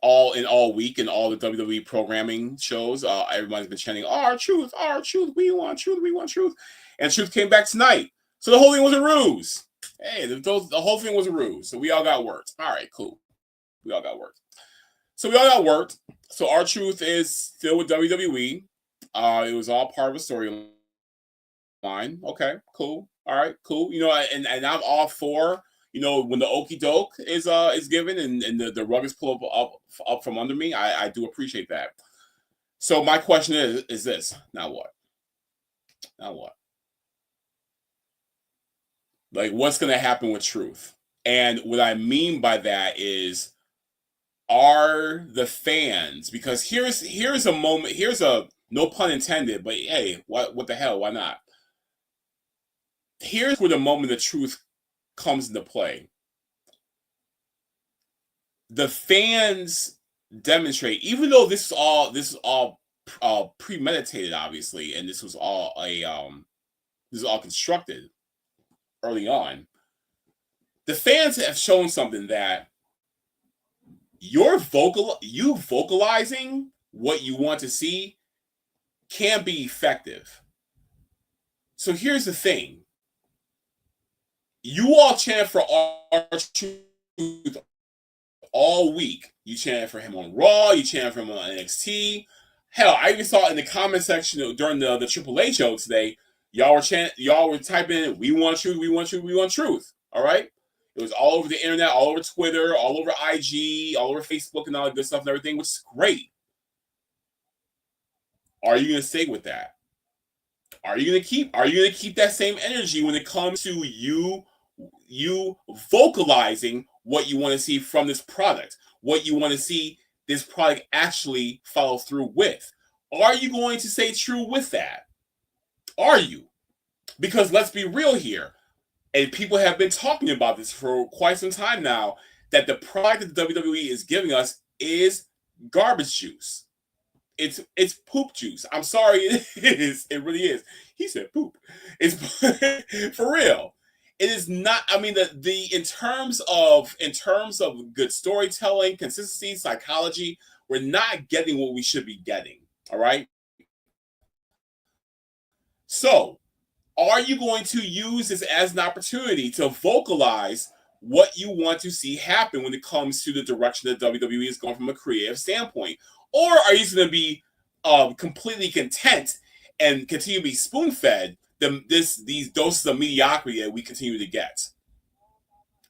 all week and all the WWE programming shows, everybody's been chanting R-Truth, R-Truth, we want truth, we want truth, and Truth came back tonight. So the whole thing was a ruse. Hey, the whole thing was a ruse. So we all got worked. All right, cool. We all got worked. So R-Truth is still with WWE. It was all part of a storyline. Okay, cool. All right, cool. And I'm all for when the okie doke is given and the rug is pulled up from under me. I do appreciate that. So my question is this: now what? Now what? Like, what's going to happen with Truth? And what I mean by that is, are the fans, because here's a moment, here's a no pun intended, but hey, what the hell? Why not? Here's where the moment of truth comes into play. The fans demonstrate, even though this is all premeditated, obviously, and this was all this is all constructed early on. The fans have shown something that you vocalizing what you want to see can be effective. So here's the thing. You all chant for R-Truth all week. You chanted for him on Raw. You chanted for him on NXT. Hell, I even saw in the comment section during the Triple H show today, y'all were typing, "We want truth, we want truth, we want truth." All right? It was all over the internet, all over Twitter, all over IG, all over Facebook, and all that good stuff and everything, which is great. Are you going to stay with that? Are you going to keep that same energy when it comes to you vocalizing what you want to see from this product, what you want to see this product actually follow through with? Are you going to stay true with that? Are you? Because let's be real here, and people have been talking about this for quite some time now, that the product that the WWE is giving us is garbage juice. It's poop juice. I'm sorry, it is. It really is. He said poop. It's for real. It is not. I mean, in terms of good storytelling, consistency, psychology, we're not getting what we should be getting. All right. So, are you going to use this as an opportunity to vocalize what you want to see happen when it comes to the direction that WWE is going from a creative standpoint? Or are you going to be completely content and continue to be spoon-fed these doses of mediocrity that we continue to get?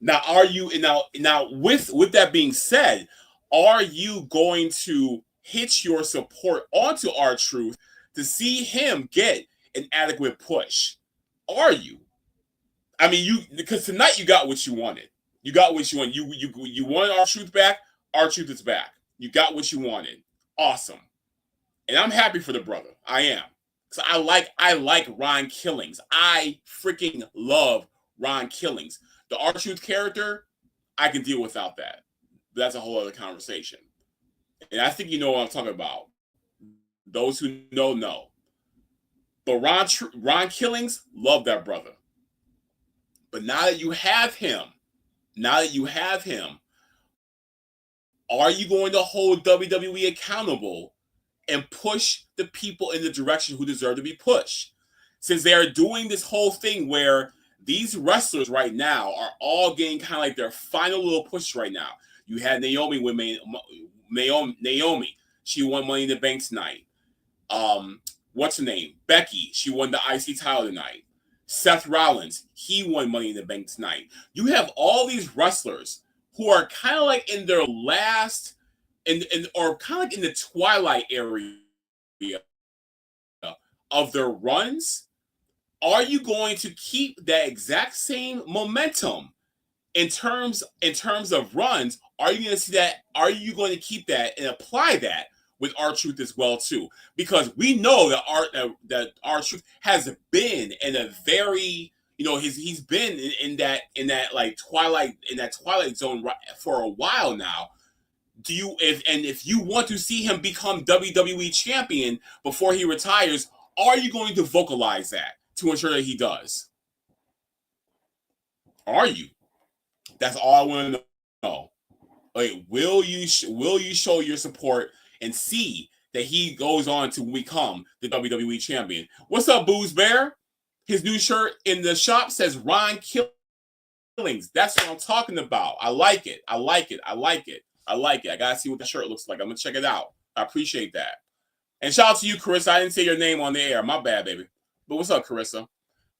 Now, are you now with that being said, are you going to hitch your support onto R-Truth to see him get an adequate push? Are you? I mean, because tonight you got what you wanted. You got what you wanted. You wanted R-Truth back. R-Truth is back. You got what you wanted. Awesome. And I'm happy for the brother. I am. So I like Ron Killings. I freaking love Ron Killings. The R-Truth character, I can deal without that. But that's a whole other conversation. And I think you know what I'm talking about. Those who know. But Ron Killings, love that brother. But now that you have him, are you going to hold WWE accountable and push the people in the direction who deserve to be pushed? Since they are doing this whole thing where these wrestlers right now are all getting kind of like their final little push right now. You had Naomi with Naomi. She won Money in the Bank tonight. What's her name? Becky. She won the IC title tonight. Seth Rollins. He won Money in the Bank tonight. You have all these wrestlers who are kind of like in their last, or kind of like in the twilight area of their runs. Are you going to keep that exact same momentum in terms of runs? Are you going to see that? Are you going to keep that and apply that with R-Truth as well too? Because we know that R-Truth has been in a very, he's been in that like twilight zone for a while now. If you want to see him become WWE champion before he retires, are you going to vocalize that to ensure that he does? Are you? That's all I want to know. Like, will you show your support and see that he goes on to become the WWE champion? What's up, Booze Bear? His new shirt in the shop says Ron Killings. That's what I'm talking about. I like it. I gotta see what the shirt looks like. I'm gonna check it out. I appreciate that. And shout out to you, Carissa. I didn't say your name on the air. My bad, baby. But what's up, Carissa?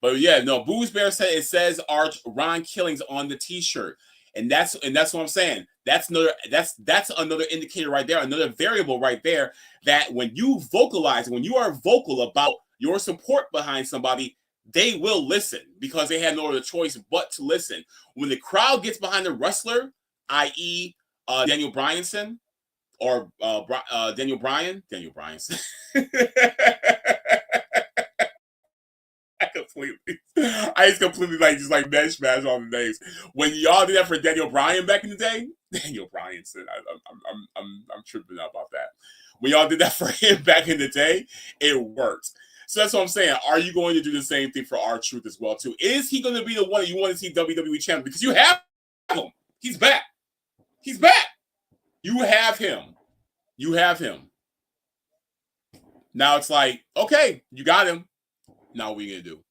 But yeah, no, Booze Bear said it says Ron Killings on the t-shirt. And that's what I'm saying. That's another indicator right there, another variable right there, that when you are vocal about your support behind somebody, they will listen because they have no other choice but to listen. When the crowd gets behind the wrestler, i.e., Daniel Bryanson or Daniel Bryanson. I just completely mash all the names. When y'all did that for Daniel Bryan back in the day, Daniel Bryanson, I'm tripping out about that. When y'all did that for him back in the day, it worked. So that's what I'm saying. Are you going to do the same thing for R-Truth as well too? Is he going to be the one that you want to see WWE champion? Because you have him. He's back. He's back. You have him. You have him. Now it's like, okay, you got him. Now what are you going to do?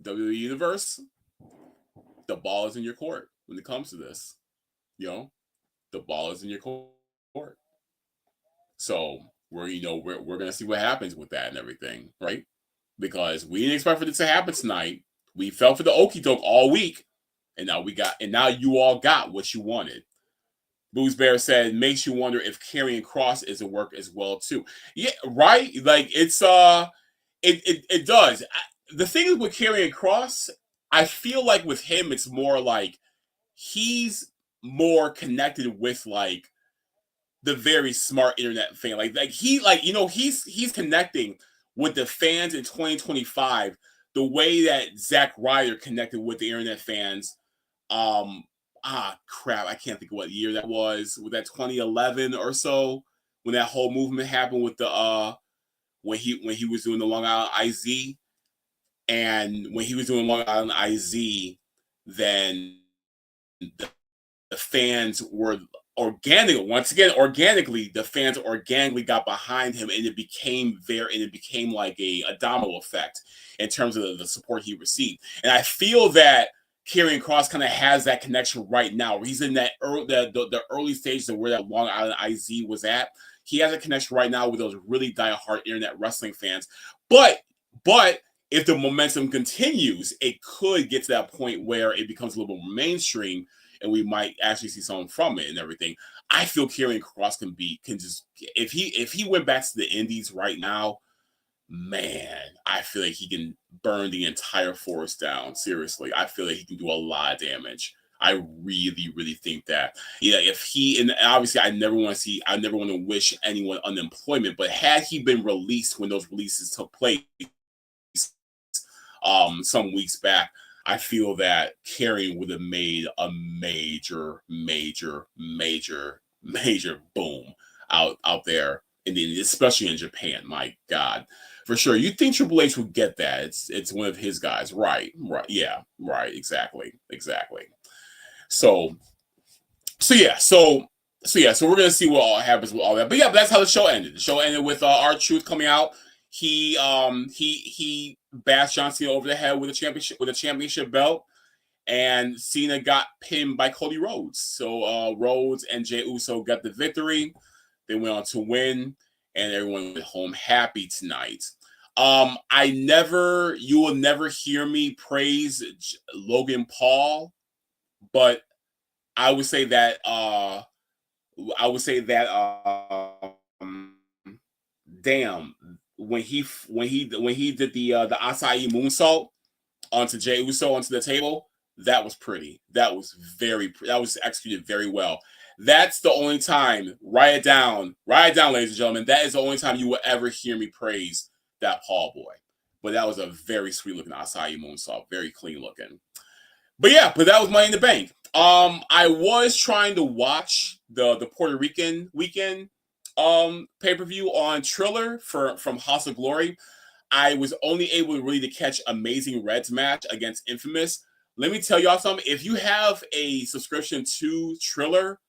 WWE Universe, the ball is in your court when it comes to this. You know, the ball is in your court. So we're gonna see what happens with that and everything, right? Because we didn't expect for this to happen tonight. We fell for the okie doke all week, and now you all got what you wanted. Booze Bear said, makes you wonder if carrying Cross is a work as well too. Yeah, right. Like it's it does. The thing is with carrying Cross, I feel like with him, it's more like he's more connected with like the very smart internet fan. He's connecting with the fans in 2025 the way that Zack Ryder connected with the internet fans. Crap, I can't think of what year that was. Was that 2011 or so when that whole movement happened with the when he was doing the Long Island IZ, and when he was doing Long Island IZ, then the fans were organically, the fans organically got behind him, and it became like a domino effect in terms of the support he received. And I feel that Karrion Kross kind of has that connection right now, where he's in that the early stages of where that Long Island IZ was at. He has a connection right now with those really diehard internet wrestling fans. But if the momentum continues, it could get to that point where it becomes a little more mainstream, and we might actually see something from it and everything. I feel Karrion Kross can just if he went back to the Indies right now, man, I feel like he can burn the entire forest down. Seriously, I feel like he can do a lot of damage. I really, really think that. Yeah, if he, and obviously I never want to wish anyone unemployment, but had he been released when those releases took place some weeks back, I feel that Karrion would have made a major boom out there, and then especially in Japan. My God, for sure. You think Triple H would get that? It's one of his guys, right? Yeah, right. Exactly. So we're gonna see what all happens with all that. But yeah, that's how the show ended. The show ended with R-Truth coming out. He bashed John Cena over the head with a championship belt, and Cena got pinned by Cody Rhodes. So Rhodes and Jey Uso got the victory. They went on to win, and everyone went home happy tonight. You will never hear me praise Logan Paul, but I would say that damn, when he did the acai moonsault onto Jey Uso onto the table, that was pretty. That was executed very well. That's the only time. Write it down, ladies and gentlemen. That is the only time you will ever hear me praise that Paul boy. But that was a very sweet looking acai moonsault, very clean looking. But that was Money in the Bank. I was trying to watch the Puerto Rican weekend pay-per-view on Triller from House of Glory. I was only able to catch Amazing Red's match against Infamous. Let me tell y'all something. If you have a subscription to Triller,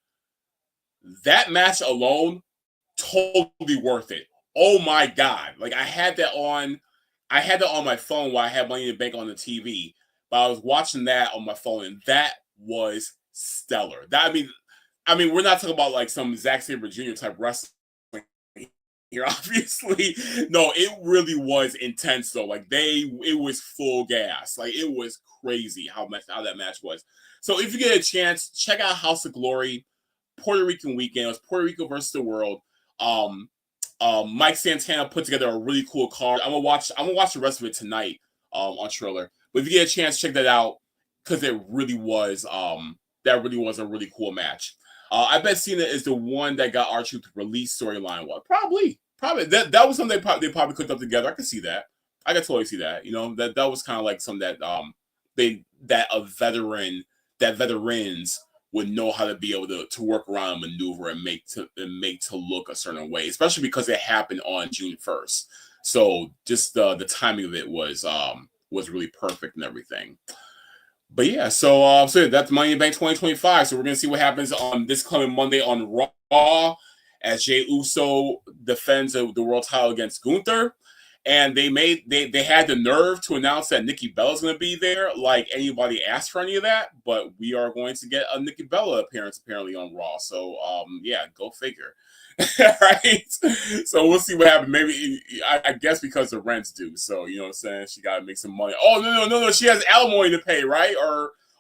that match alone, totally worth it. Oh my God. Like I had that on my phone while I had Money in the Bank on the TV. But I was watching that on my phone, and that was stellar. I mean, we're not talking about like some Zack Sabre Jr. type wrestling here, obviously. No, it really was intense though. Like it was full gas. Like it was crazy how that match was. So if you get a chance, check out House of Glory, Puerto Rican weekend. It was Puerto Rico versus the world. Mike Santana put together a really cool card. I'm gonna watch the rest of it tonight on Triller. But if you get a chance, check that out, because it really was a really cool match. I bet Cena is the one that got R-Truth release storyline. Well, probably that was something they probably cooked up together. I could see that. I could totally see that. You know, that was kind of like something that veterans would know how to be able to work around and maneuver and make to look a certain way, especially because it happened on June 1st. So just the timing of it was really perfect and everything. But yeah, so that's Money in the Bank 2025. So we're gonna see what happens on this coming Monday on Raw as Jey Uso defends the world title against Gunther. And they had the nerve to announce that Nikki Bella's going to be there, like anybody asked for any of that. But we are going to get a Nikki Bella appearance apparently on Raw. So yeah, go figure. Right? So we'll see what happens. Maybe I guess because the rent's due. So you know what I'm saying? She got to make some money. Oh no! She has alimony to pay, right?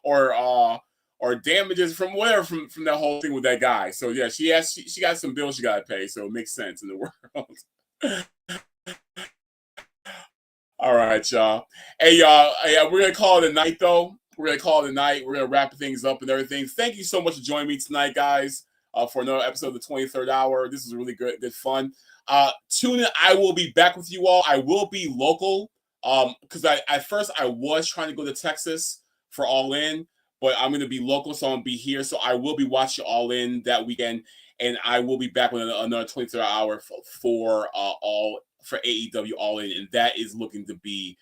Or damages from whatever from that whole thing with that guy. So yeah, she got some bills she got to pay. So it makes sense in the world. All right, y'all. Hey, y'all. Hey, we're gonna call it a night, though. We're gonna call it a night. We're gonna wrap things up and everything. Thank you so much for joining me tonight, guys, for another episode of the 23rd Hour. This is really good fun. Tune in. I will be back with you all. I will be local. Because at first I was trying to go to Texas for All In, but I'm gonna be local, so I'm gonna be here. So I will be watching All In that weekend, and I will be back with another 23rd Hour for AEW All In, and that is looking to be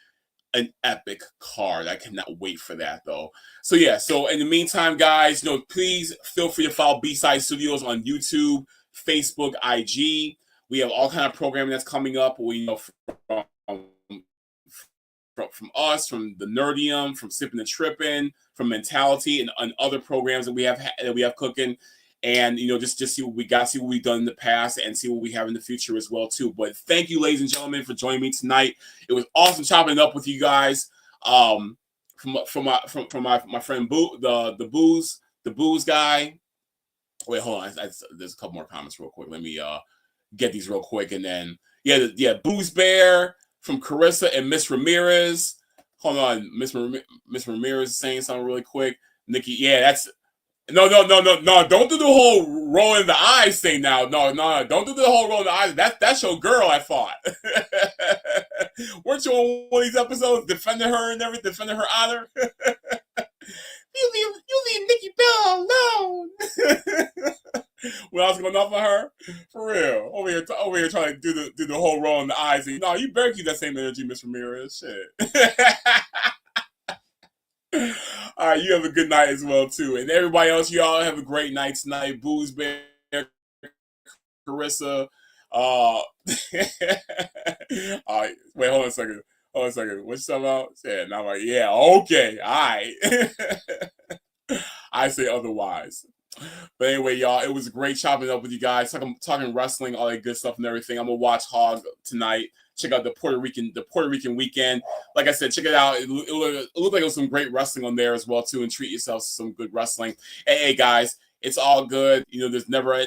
an epic card. I cannot wait for that, though. So yeah, so in the meantime, guys, please feel free to follow B-Side Studios on YouTube, Facebook, IG. We have all kind of programming that's coming up. We from us, from the Nerdium, from Sipping and Tripping, from Mentality, and other programs that we have cooking. And just see what we got, see what we've done in the past, and see what we have in the future as well too. But thank you, ladies and gentlemen, for joining me tonight. It was awesome chopping it up with you guys. From my friend Boo, the booze guy. Wait, hold on. There's a couple more comments real quick. Let me get these real quick, and then Booze Bear from Carissa and Miss Ramirez. Hold on, Miss Ramirez is saying something really quick. Nikki, yeah, that's. No. Don't do the whole rolling the eyes thing now. No. Don't do the whole rolling the eyes. That's your girl, I thought. Weren't you on one of these episodes defending her and everything, defending her honor? You leave Nikki Bella alone. When I was going off on her, for real. Over here trying to do the whole rolling the eyes. No, you better keep that same energy, Miss Ramirez. Shit. All right, you have a good night as well too, and everybody else, y'all have a great night tonight. Booze Bear, Carissa. All right, wait, hold on a second. What you talking about? Yeah, and I'm like, yeah, okay, all right. I say otherwise. But anyway, y'all, it was great chopping up with you guys, talking wrestling, all that good stuff and everything. I'm gonna watch Hog tonight. Check out the Puerto Rican weekend. Like I said, check it out. It looked like it was some great wrestling on there as well too, and treat yourselves to some good wrestling. Hey guys, it's all good. There's never a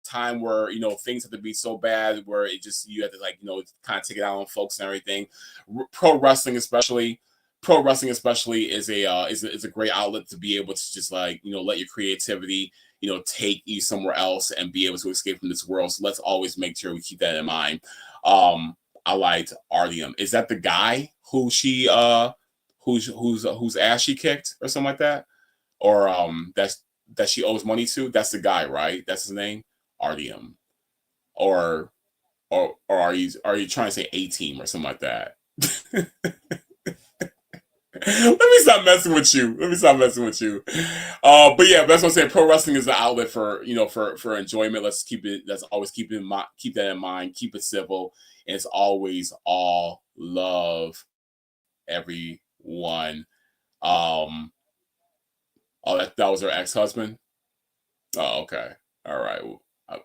time where things have to be so bad where it just you have to kind of take it out on folks and everything. Pro wrestling especially is a great outlet to be able to just let your creativity take you somewhere else and be able to escape from this world. So let's always make sure we keep that in mind. I liked Artyom. Is that the guy who she whose ass she kicked or something like that, or that she owes money to? That's the guy, right? That's his name, Artyom. Or are you trying to say A-Team or something like that? Let me stop messing with you. But yeah, that's what I'm saying. Pro wrestling is the outlet for for enjoyment. Let's always keep that in mind. Keep it simple, and it's always all love, everyone. Oh, that was her ex-husband. Oh, okay. All right.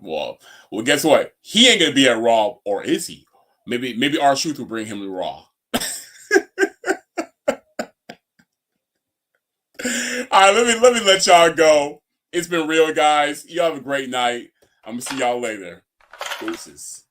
Well, guess what? He ain't gonna be at Raw, or is he? Maybe R-Truth will bring him to Raw. All right, let me let y'all go. It's been real, guys. Y'all have a great night. I'm gonna see y'all later. Deuces.